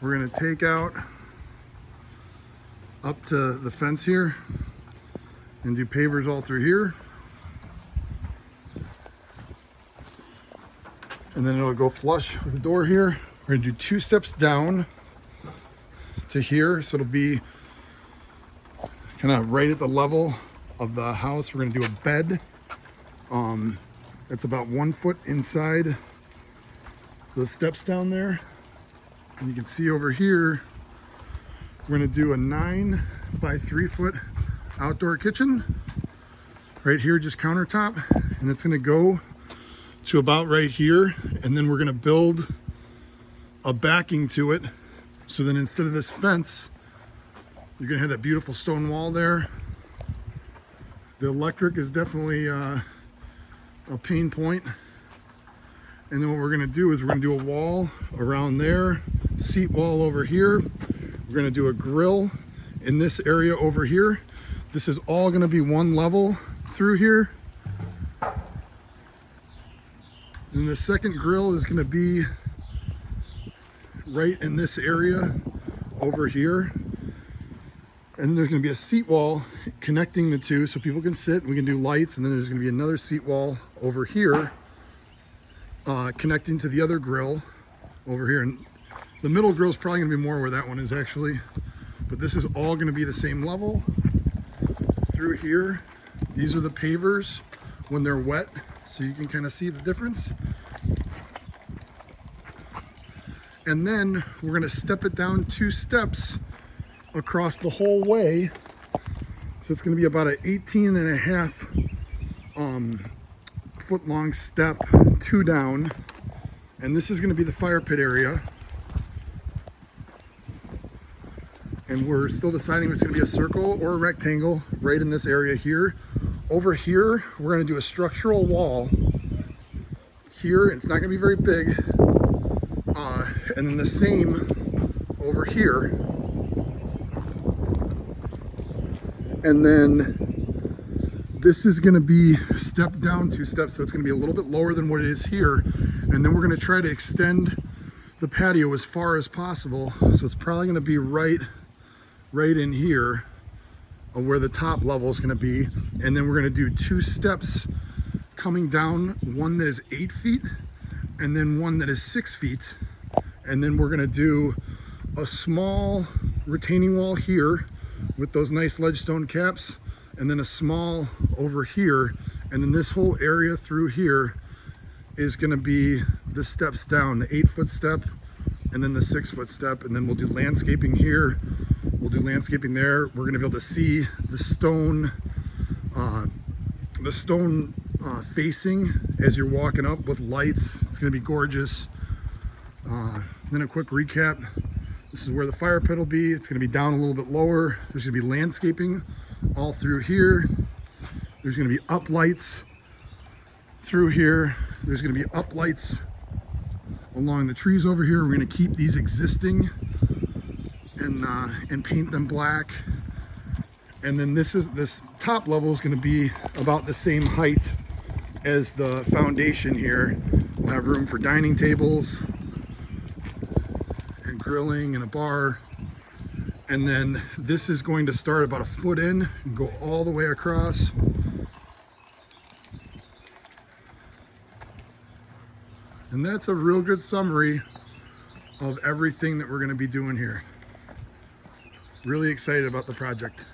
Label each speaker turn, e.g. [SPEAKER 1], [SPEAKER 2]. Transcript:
[SPEAKER 1] we're gonna take out up to the fence here and do pavers all through here. And then it'll go flush with the door here. We're gonna do 2 steps down to here, so it'll be kind of right at the level of the house. We're gonna do a bed. That's about 1 foot inside those steps down there. And you can see over here, we're gonna do a 9 by 3 foot outdoor kitchen. Right here, just countertop. And it's gonna go to about right here. And then we're gonna build a backing to it. So then instead of this fence, you're gonna have that beautiful stone wall there. The electric is definitely a pain point. And then what we're gonna do is we're gonna do a wall around there, seat wall over here. We're gonna do a grill in this area over here. This is all gonna be one level through here. And the second grill is gonna be right in this area over here. And then there's gonna be a seat wall connecting the two so people can sit. We can do lights, and then there's gonna be another seat wall over here connecting to the other grill over here. And the middle grill is probably gonna be more where that one is actually. But this is all gonna be the same level through here. These are the pavers when they're wet, so you can kind of see the difference. And then we're gonna step it down 2 steps across the whole way. So it's gonna be about an 18.5 foot long step, 2 down. And this is gonna be the fire pit area. And we're still deciding if it's gonna be a circle or a rectangle right in this area here. Over here, we're gonna do a structural wall here. It's not gonna be very big. And then the same over here. And then this is gonna be step down 2 steps, so it's gonna be a little bit lower than what it is here. And then we're gonna try to extend the patio as far as possible. So it's probably gonna be right in here where the top level is gonna be. And then we're gonna do 2 steps coming down, one that is 8 feet and then one that is 6 feet. And then we're gonna do a small retaining wall here with those nice ledge stone caps, and then a small over here. And then this whole area through here is gonna be the steps down, the 8 foot step, and then the 6 foot step. And then we'll do landscaping here. We'll do landscaping there. We're gonna be able to see the stone facing as you're walking up with lights. It's gonna be gorgeous. Then a quick recap. This is where the fire pit will be. It's gonna be down a little bit lower. There's gonna be landscaping all through here. There's gonna be up lights through here. There's gonna be up lights along the trees over here. We're gonna keep these existing and paint them black. And then this top level is gonna be about the same height as the foundation here. We'll have room for dining tables and grilling and a bar. And then this is going to start about 1 foot in and go all the way across. And that's a real good summary of everything that we're going to be doing here. Really excited about the project.